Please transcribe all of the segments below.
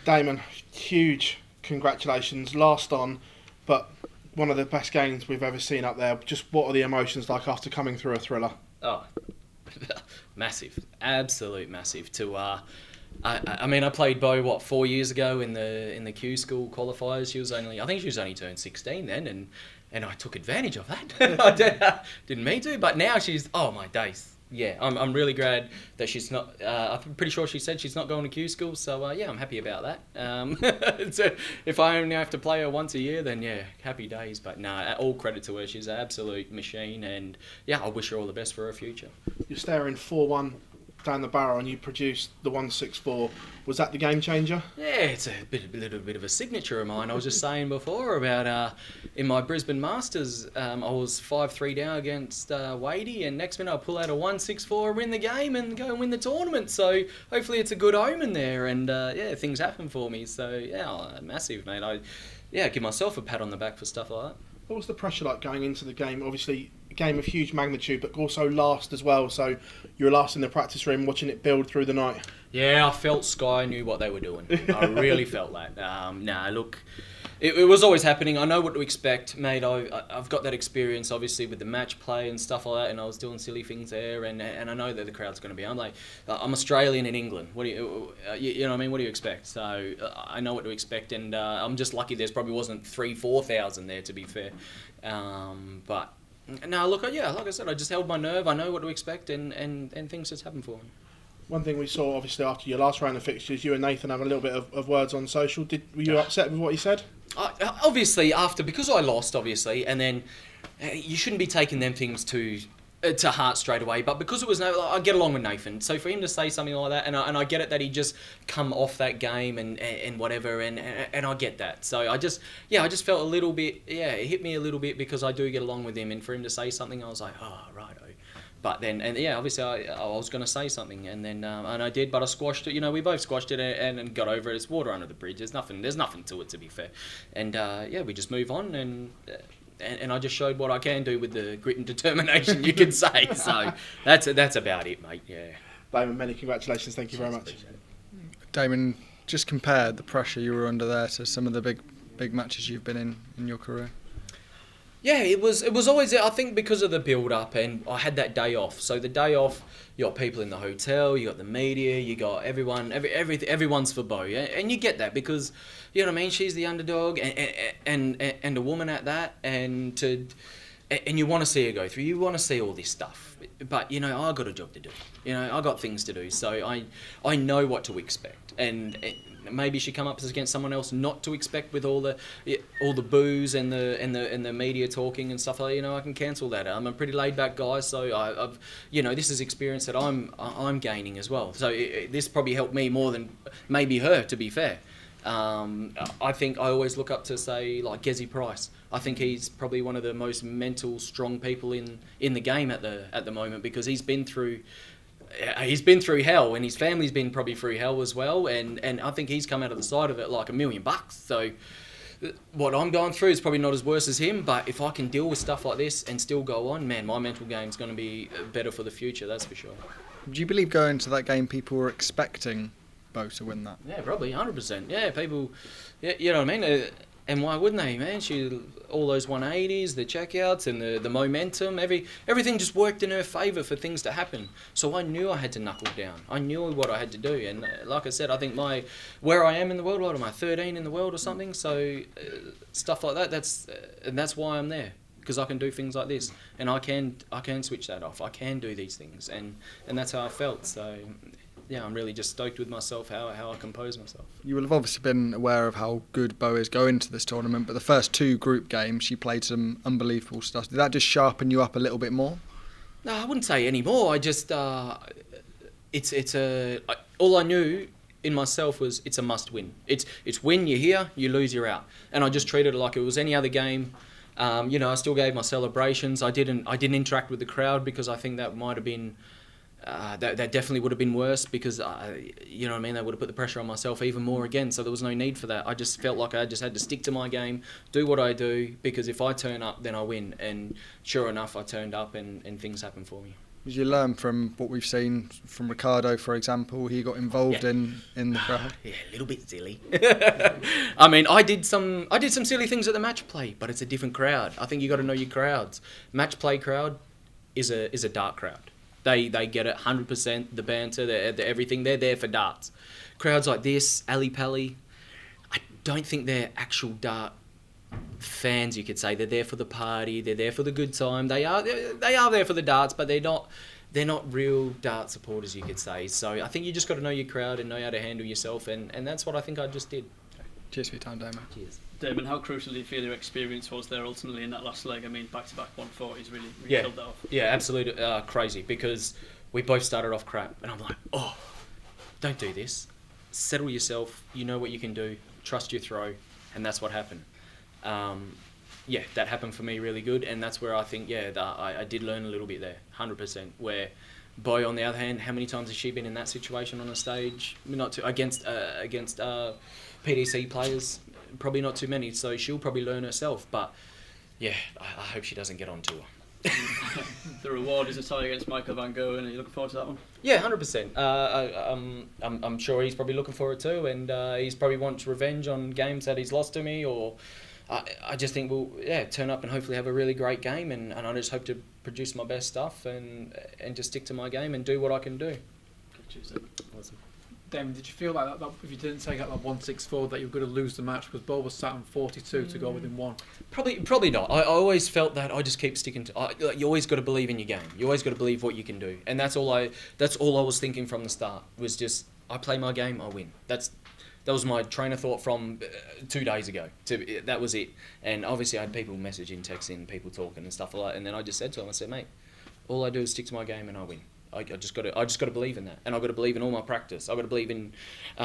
Damon, huge congratulations. Last on, but one of the best games we've ever seen up there. Just what are the emotions like after coming through a thriller? Oh, massive, absolute massive. I mean, I played Beau 4 years ago in the Q school qualifiers. I think she was only turned 16 then, and I took advantage of that. Didn't mean to, but now oh my days. Yeah, I'm really glad that she's not. I'm pretty sure she said she's not going to Q school, so yeah, I'm happy about that. So if I only have to play her once a year, then yeah, happy days. But no, all credit to her. She's an absolute machine, and yeah, I wish her all the best for her future. You're staring 4-1 down the barrel, and you produced the 164. Was that the game changer? Yeah, it's a little bit of a signature of mine. I was just saying before about in my Brisbane Masters, I was 5-3 down against Wadey, and next minute I pull out a 164, win the game, and go and win the tournament. So hopefully it's a good omen there, and yeah, things happen for me. So yeah, massive, mate. I give myself a pat on the back for stuff like that. What was the pressure like going into the game? Obviously, a game of huge magnitude, but also last as well. So you were last in the practice room, watching it build through the night. Yeah, I felt Sky knew what they were doing. I really felt that. Look, it was always happening. I know what to expect, mate. I've got that experience, obviously, with the match play and stuff like that, and I was doing silly things there, and I know that the crowd's going to be. I'm like, I'm Australian in England. What do you know what I mean? What do you expect? So I know what to expect, and I'm just lucky there's probably wasn't 3,000-4,000 there, to be fair. But no, look, yeah, like I said, I just held my nerve. I know what to expect, and things just happen for me. One thing we saw, obviously, after your last round of fixtures, you and Nathan have a little bit of words on social. Were you upset with what he said? Obviously, because I lost, obviously, and then you shouldn't be taking them things to heart straight away. But because it was I get along with Nathan, so for him to say something like that, and I get it that he just come off that game and whatever, and I get that. So I just felt a little bit, it hit me a little bit because I do get along with him, and for him to say something, I was like, oh right. But then, and yeah, obviously I was going to say something, and then and I did, but I squashed it. You know, we both squashed it and got over it. It's water under the bridge. There's nothing to it, to be fair. And yeah, we just move on, and I just showed what I can do with the grit and determination, you could say. So that's about it, mate. Yeah. Damon, many congratulations. Thank you very much. Damon, just compare the pressure you were under there to some of the big matches you've been in your career. Yeah, it was always, I think, because of the build-up, and I had that day off. So the day off, you got people in the hotel, you got the media, you got everyone, everyone's for Beau, yeah? And you get that because, you know what I mean, she's the underdog, and a woman at that, and you want to see her go through, you want to see all this stuff. But, you know, I got a job to do. You know, I got things to do, so I know what to expect. And maybe she come up against someone else not to expect with all the boos and the media talking and stuff like that. You know, I can cancel that. I'm a pretty laid back guy, so I've you know, this is experience that I'm gaining as well. So this probably helped me more than maybe her, to be fair. I think I always look up to, say, like Gezi Price. I think he's probably one of the most mental strong people in the game at the moment, because he's been through hell, and his family's been probably through hell as well, and I think he's come out of the side of it like $1 million. So what I'm going through is probably not as worse as him, but if I can deal with stuff like this and still go on, man, my mental game's going to be better for the future, that's for sure. Do you believe going into that game people were expecting Beau to win that? Yeah, probably 100%. Yeah, people, yeah, you know what I mean? And why wouldn't they, man? All those 180s, the checkouts, and the momentum, everything just worked in her favour for things to happen. So I knew I had to knuckle down. I knew what I had to do. And like I said, I think where I am in the world, what am I, 13 in the world or something? So stuff like that, that's why I'm there. Because I can do things like this, and I can switch that off. I can do these things, and that's how I felt. So yeah, I'm really just stoked with myself, how I compose myself. You will have obviously been aware of how good Beau is going to this tournament, but the first two group games, she played some unbelievable stuff. Did that just sharpen you up a little bit more? No, I wouldn't say any more. I just, all I knew in myself was it's a must win. It's win, you're here, you lose, you're out. And I just treated it like it was any other game. You know, I still gave my celebrations. I didn't interact with the crowd, because I think that might have been, that definitely would have been worse, because, you know what I mean, that would have put the pressure on myself even more again, so there was no need for that. I just felt like I just had to stick to my game, do what I do, because if I turn up, then I win, and sure enough, I turned up and things happened for me. Did you learn from what we've seen from Ricardo, for example? He got involved in the crowd. Yeah, a little bit silly. I mean, I did some silly things at the match play, but it's a different crowd. I think you got to know your crowds. Match play crowd is a dart crowd. They get it 100%. The banter, the everything. They're there for darts. Crowds like this, Ali Pally, I don't think they're actual dart fans, you could say. They're there for the party, they're there for the good time. They are there for the darts, but they're not real dart supporters, you could say. So I think you just got to know your crowd and know how to handle yourself, and that's what I think I just did. Cheers for your time, Damon. Cheers. Damon, how crucial do you feel your experience was there ultimately in that last leg? I mean, back-to-back 140s really killed that off. Yeah, absolutely crazy, because we both started off crap, and I'm like, oh, don't do this. Settle yourself. You know what you can do. Trust your throw, and that's what happened. That happened for me really good, and that's where I think, I did learn a little bit there, 100%. Where Beau, on the other hand, how many times has she been in that situation on a stage? Against PDC players, probably not too many. So she'll probably learn herself. But yeah, I hope she doesn't get on tour. The reward is a tie against Michael Van Gerwen. Are you looking forward to that one? Yeah, 100%. I'm sure he's probably looking for it too, and he's probably wants revenge on games that he's lost to me, or. I just think we'll turn up and hopefully have a really great game, and I just hope to produce my best stuff and just stick to my game and do what I can do. Awesome. Damon, did you feel like that if you didn't take out that 164 that you were going to lose the match because Beau was sat on 42 to go within one? Probably not. I always felt that I just keep sticking to. You always got to believe in your game. You always got to believe what you can do, and that's all I was thinking from the start. Was just I play my game, I win. That was my train of thought from 2 days ago. That was it. And obviously I had people messaging, texting, people talking and stuff like that. And then I just said to them, I said, mate, all I do is stick to my game and I win. I just got to believe in that. And I've got to believe in all my practice. I've got to believe in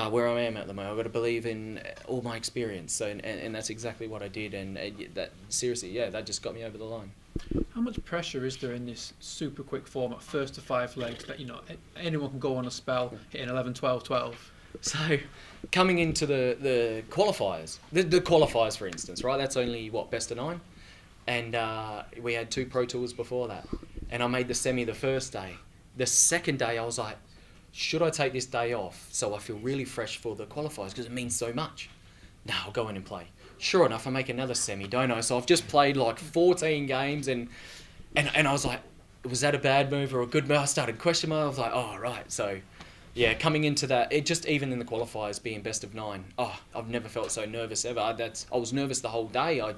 where I am at the moment. I've got to believe in all my experience. And that's exactly what I did. And that seriously, that just got me over the line. How much pressure is there in this super quick format, first to 5 legs, that anyone can go on a spell, hitting 11, 12, 12? So, coming into the qualifiers, the qualifiers, for instance, right? That's only, best of 9? And we had 2 Pro Tours before that. And I made the semi the first day. The second day, I was like, should I take this day off so I feel really fresh for the qualifiers? Because it means so much. No, I'll go in and play. Sure enough, I make another semi, don't I? So I've just played like 14 games, and I was like, was that a bad move or a good move? I started questioning myself. I was like, oh, right. So... yeah, coming into that, it just even in the qualifiers being best of 9. Oh, I've never felt so nervous ever. I was nervous the whole day. I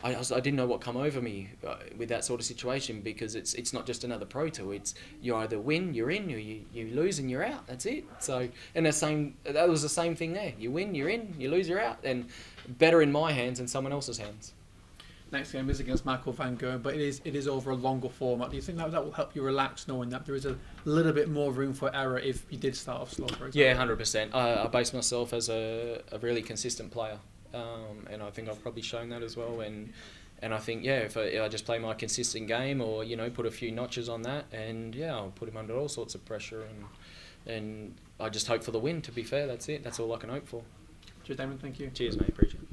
didn't know what come over me with that sort of situation, because it's not just another Pro Tour. It's you either win, you're in, or you lose and you're out. That's it. So that was the same thing there. You win, you're in. You lose, you're out. And better in my hands than someone else's hands. Next game is against Michael Van Gerwen, but it is over a longer format. Do you think that will help you relax, knowing that there is a little bit more room for error if you did start off slow, for example? Yeah, 100%. I base myself as a really consistent player, and I think I've probably shown that as well. And I think if I just play my consistent game, or put a few notches on that, and I'll put him under all sorts of pressure, and I just hope for the win. To be fair, that's it. That's all I can hope for. Cheers, Damon. Thank you. Cheers, mate. Appreciate it.